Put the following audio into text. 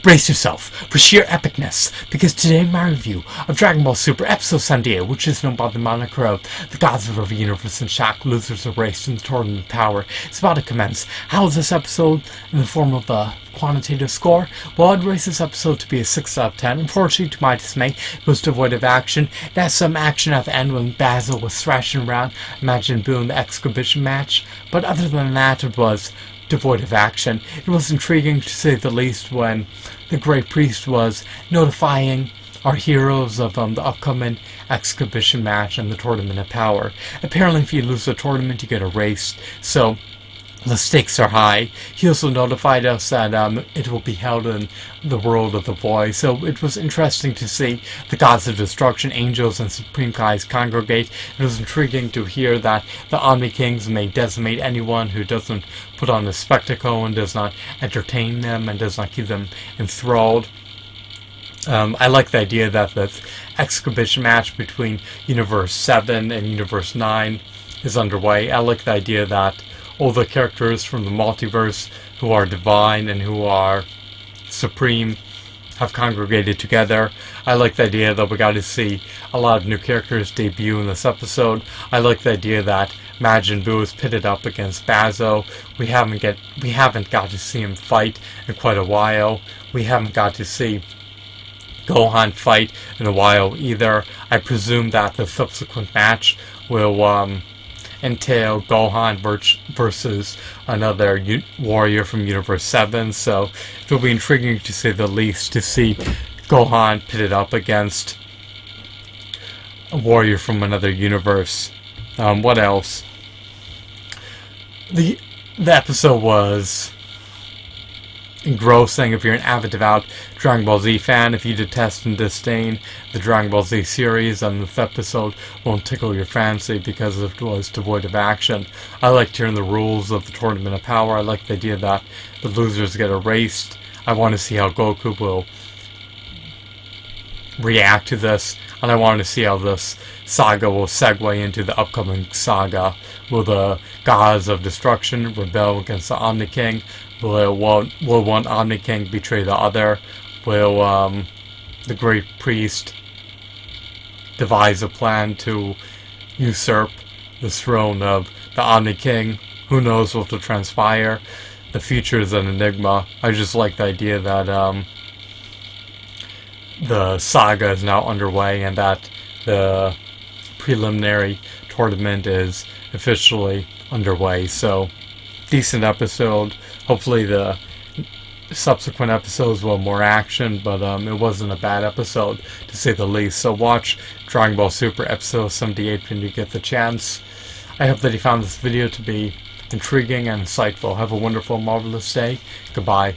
Brace yourself for sheer epicness, because today my review of Dragon Ball Super Episode 78, which is known by the moniker of the Gods of the Universe in Shock, Losers are Raced in the Tournament of Power, is about to commence. How is this episode in the form of a quantitative score? Well, I'd raise this episode to be a 6 out of 10. Unfortunately, to my dismay, it was devoid of action. It has some action at the end when Basil was thrashing around, imagine Boo in the exhibition match, but other than that, it was devoid of action. It was intriguing, to say the least, when the Great Priest was notifying our heroes of the upcoming exhibition match and the Tournament of Power. Apparently, if you lose the tournament, you get erased, so the stakes are high. He also notified us that it will be held in the world of the void, so it was interesting to see the gods of destruction, angels, and supreme kais congregate. It was intriguing to hear that the Omni Kings may decimate anyone who doesn't put on a spectacle and does not entertain them and does not keep them enthralled. I like the idea that the exhibition match between Universe 7 and Universe 9 is underway. I like the idea that all the characters from the multiverse who are divine and who are supreme have congregated together. I like the idea that we got to see a lot of new characters debut in this episode. I like the idea that Majin Buu is pitted up against Bazo. We haven't got to see him fight in quite a while. We haven't got to see Gohan fight in a while either. I presume that the subsequent match will entail Gohan versus another warrior from Universe 7, so it'll be intriguing, to say the least, to see Gohan pitted up against a warrior from another universe. What else? The episode was engrossing if you're an avid, devout Dragon Ball Z fan. If you detest and disdain the Dragon Ball Z series, then this episode won't tickle your fancy because it was devoid of action. I liked hearing the rules of the Tournament of Power. I like the idea that the losers get erased. I want to see how Goku will react to this, and I want to see how this saga will segue into the upcoming saga. Will the gods of destruction rebel against the Omni King? Will one Omni King betray the other? Will the Great Priest devise a plan to usurp the throne of the Omni King? Who knows what will transpire? The future is an enigma. I just like the idea that the saga is now underway and that the preliminary tournament is officially underway. So, decent episode. Hopefully the subsequent episodes will have more action, but it wasn't a bad episode, to say the least. So watch Dragon Ball Super Episode 78 when you get the chance. I hope that you found this video to be intriguing and insightful. Have a wonderful, marvelous day. Goodbye.